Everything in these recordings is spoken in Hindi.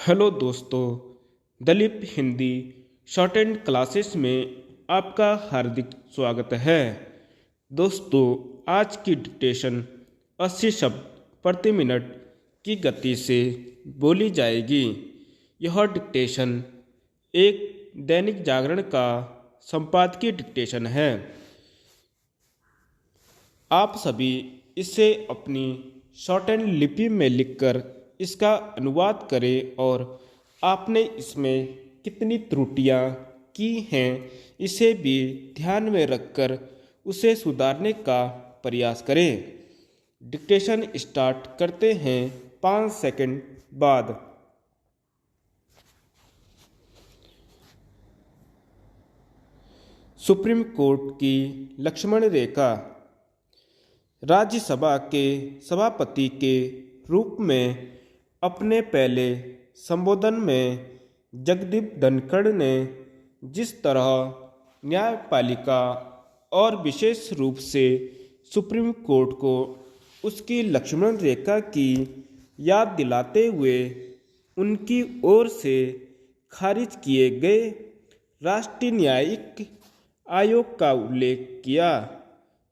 हेलो दोस्तों, Dalip Hindi short and classes में आपका हार्दिक स्वागत है। दोस्तों, आज की डिक्टेशन 80 शब्द प्रति मिनट की गति से बोली जाएगी। यह डिक्टेशन एक दैनिक जागरण का संपादकीय डिक्टेशन है। आप सभी इसे अपनी शॉर्ट एंड लिपि में लिखकर इसका अनुवाद करें और आपने इसमें कितनी त्रुटियां की हैं इसे भी ध्यान में रखकर उसे सुधारने का प्रयास करें। डिक्टेशन स्टार्ट करते हैं 5 सेकंड बाद। सुप्रीम कोर्ट की लक्ष्मण रेखा। राज्यसभा के सभापति के रूप में अपने पहले संबोधन में जगदीप धनखड़ ने जिस तरह न्यायपालिका और विशेष रूप से सुप्रीम कोर्ट को उसकी लक्ष्मण रेखा की याद दिलाते हुए उनकी ओर से खारिज किए गए राष्ट्रीय न्यायिक आयोग का उल्लेख किया,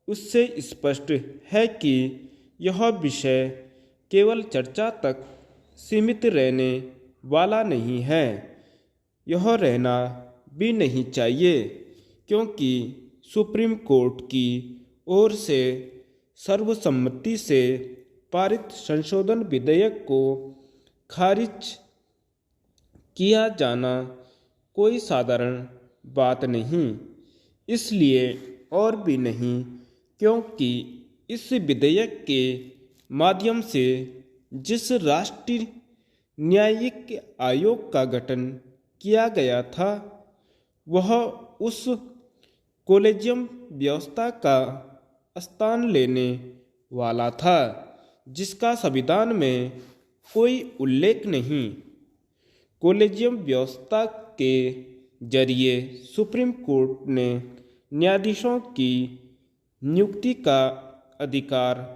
उससे स्पष्ट है कि यह विषय केवल चर्चा तक सीमित रहने वाला नहीं है। यह रहना भी नहीं चाहिए, क्योंकि सुप्रीम कोर्ट की ओर से सर्वसम्मति से पारित संशोधन विधेयक को खारिज किया जाना कोई साधारण बात नहीं। इसलिए और भी नहीं क्योंकि इस विधेयक के माध्यम से जिस राष्ट्रीय न्यायिक आयोग का गठन किया गया था वह उस कोलेजियम व्यवस्था का स्थान लेने वाला था जिसका संविधान में कोई उल्लेख नहीं। कोलेजियम व्यवस्था के जरिए सुप्रीम कोर्ट ने न्यायाधीशों की नियुक्ति का अधिकार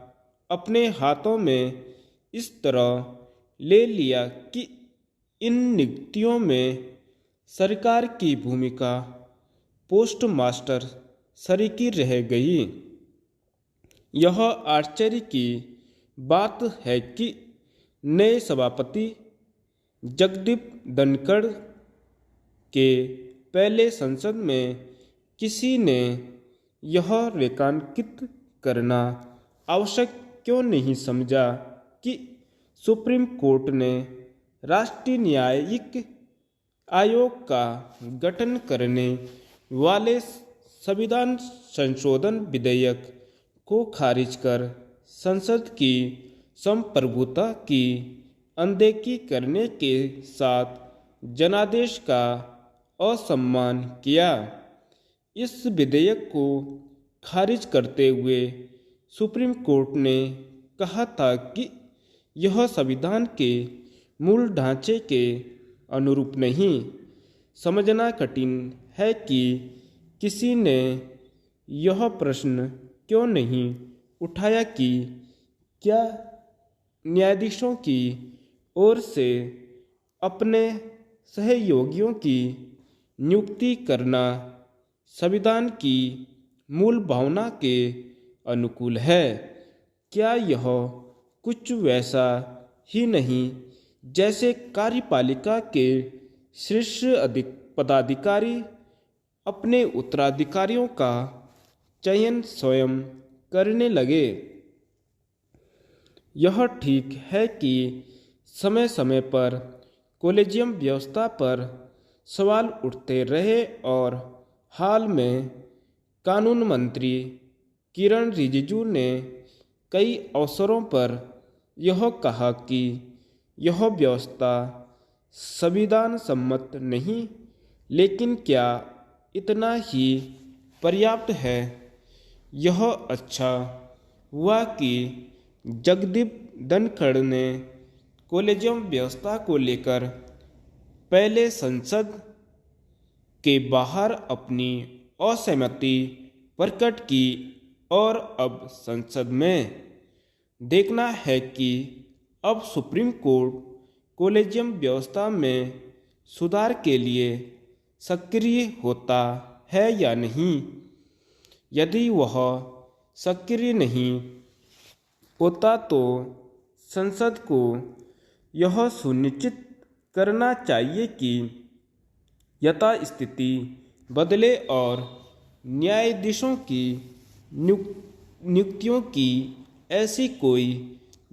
अपने हाथों में इस तरह ले लिया कि इन नियुक्तियों में सरकार की भूमिका पोस्ट मास्टर सरीकी रह गई। यह आश्चर्य की बात है कि नए सभापति जगदीप धनखड़ के पहले संसद में किसी ने यह रेखांकित करना आवश्यक क्यों नहीं समझा कि सुप्रीम कोर्ट ने राष्ट्रीय न्यायिक आयोग का गठन करने वाले संविधान संशोधन विधेयक को खारिज कर संसद की संप्रभुता की अनदेखी करने के साथ जनादेश का असम्मान किया। इस विधेयक को खारिज करते हुए सुप्रीम कोर्ट ने कहा था कि यह संविधान के मूल ढांचे के अनुरूप नहीं। समझना कठिन है कि किसी ने यह प्रश्न क्यों नहीं उठाया कि क्या न्यायाधीशों की ओर से अपने सहयोगियों की नियुक्ति करना संविधान की मूल भावना के अनुकूल है। क्या यह कुछ वैसा ही नहीं जैसे कार्यपालिका के शीर्ष पदाधिकारी अपने उत्तराधिकारियों का चयन स्वयं करने लगे। यह ठीक है कि समय समय पर कोलेजियम व्यवस्था पर सवाल उठते रहे और हाल में कानून मंत्री किरण रिजिजू ने कई अवसरों पर यह कहा कि यह व्यवस्था संविधान सम्मत नहीं, लेकिन क्या इतना ही पर्याप्त है? यह अच्छा हुआ कि जगदीप धनखड़ ने कोलेजियम व्यवस्था को लेकर पहले संसद के बाहर अपनी असहमति प्रकट की और अब संसद में देखना है कि अब सुप्रीम कोर्ट कॉलेजियम व्यवस्था में सुधार के लिए सक्रिय होता है या नहीं। यदि वह सक्रिय नहीं होता तो संसद को यह सुनिश्चित करना चाहिए कि यथास्थिति बदले और न्यायाधीशों की नियुक्तियों की ऐसी कोई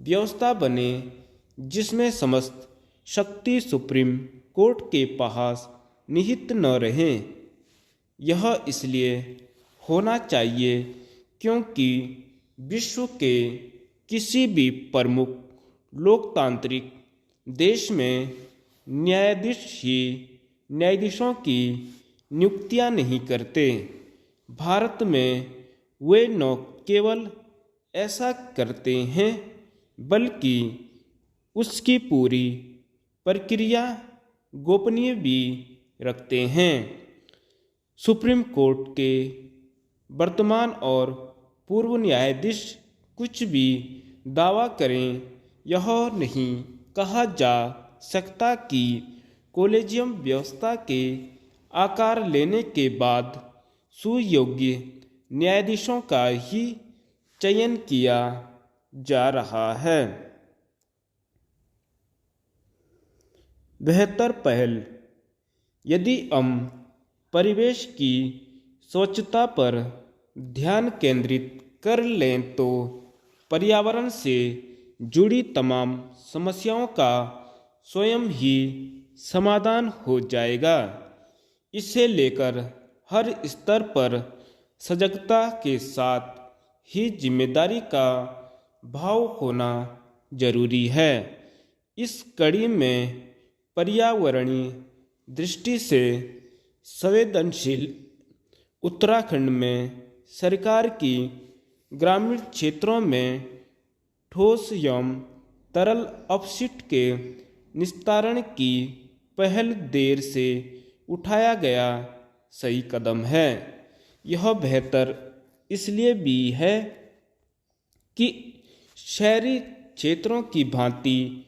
व्यवस्था बने जिसमें समस्त शक्ति सुप्रीम कोर्ट के पास निहित न रहे। यह इसलिए होना चाहिए क्योंकि विश्व के किसी भी प्रमुख लोकतांत्रिक देश में न्यायाधीश ही न्यायाधीशों की नियुक्तियां नहीं करते। भारत में वे न केवल ऐसा करते हैं बल्कि उसकी पूरी प्रक्रिया गोपनीय भी रखते हैं। सुप्रीम कोर्ट के वर्तमान और पूर्व न्यायाधीश कुछ भी दावा करें, यह नहीं कहा जा सकता कि कॉलेजियम व्यवस्था के आकार लेने के बाद सुयोग्य न्यायाधीशों का ही चयन किया जा रहा है। बेहतर पहल। यदि हम परिवेश की स्वच्छता पर ध्यान केंद्रित कर लें तो पर्यावरण से जुड़ी तमाम समस्याओं का स्वयं ही समाधान हो जाएगा। इसे लेकर हर स्तर पर सजगता के साथ ही जिम्मेदारी का भाव होना जरूरी है। इस कड़ी में पर्यावरणीय दृष्टि से संवेदनशील उत्तराखंड में सरकार की ग्रामीण क्षेत्रों में ठोस एवं तरल अपशिष्ट के निस्तारण की पहल देर से उठाया गया सही कदम है। यह बेहतर इसलिए भी है कि शहरी क्षेत्रों की भांति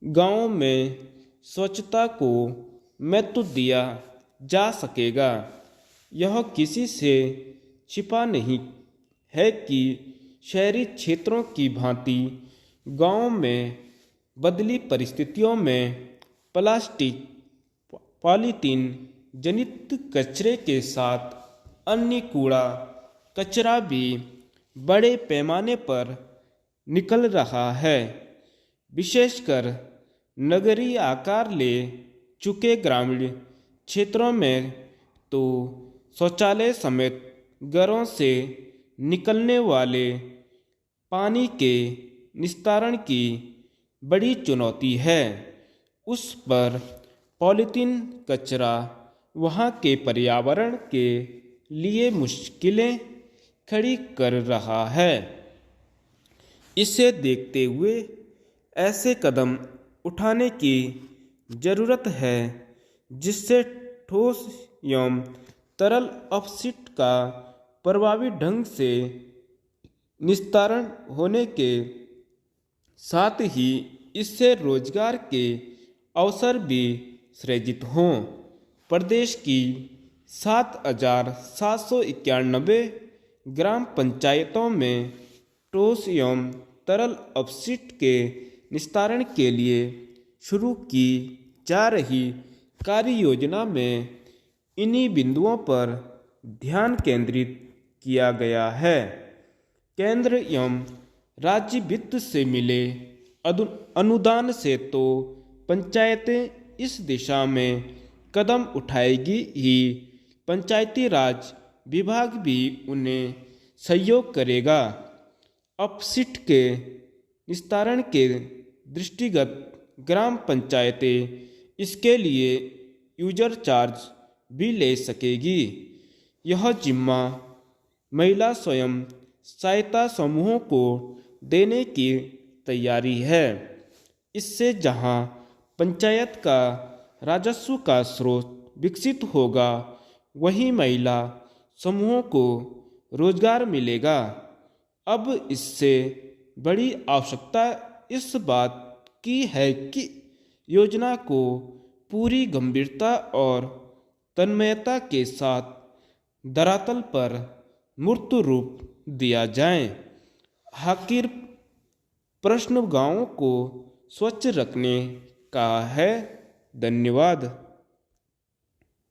गांवों में स्वच्छता को महत्व दिया जा सकेगा। यह किसी से छिपा नहीं है कि शहरी क्षेत्रों की भांति गांवों में बदली परिस्थितियों में प्लास्टिक, पॉलीथीन जनित कचरे के साथ अन्य कूड़ा कचरा भी बड़े पैमाने पर निकल रहा है। विशेषकर नगरीय आकार ले चुके ग्रामीण क्षेत्रों में तो शौचालय समेत घरों से निकलने वाले पानी के निस्तारण की बड़ी चुनौती है। उस पर पॉलीथीन कचरा वहाँ के पर्यावरण के लिए मुश्किलें खड़ी कर रहा है। इसे देखते हुए ऐसे कदम उठाने की जरूरत है जिससे ठोस एवं तरल अपशिष्ट का प्रभावी ढंग से निस्तारण होने के साथ ही इससे रोजगार के अवसर भी सृजित हों। प्रदेश की 7,791 ग्राम पंचायतों में ठोस एवं तरल अपशिष्ट के निस्तारण के लिए शुरू की जा रही कार्य योजना में इन्हीं बिंदुओं पर ध्यान केंद्रित किया गया है। केंद्र एवं राज्य वित्त से मिले अनुदान से तो पंचायतें इस दिशा में कदम उठाएगी ही, पंचायती राज विभाग भी उन्हें सहयोग करेगा। अपशिष्ट के निस्तारण के दृष्टिगत ग्राम पंचायतें इसके लिए यूजर चार्ज भी ले सकेगी। यह जिम्मा महिला स्वयं सहायता समूहों को देने की तैयारी है। इससे जहां पंचायत का राजस्व का स्रोत विकसित होगा, वहीं महिला समूहों को रोजगार मिलेगा। अब इससे बड़ी आवश्यकता इस बात की है कि योजना को पूरी गंभीरता और तन्मयता के साथ धरातल पर मूर्त रूप दिया जाए। आखिर प्रश्न गांवों को स्वच्छ रखने का है। धन्यवाद।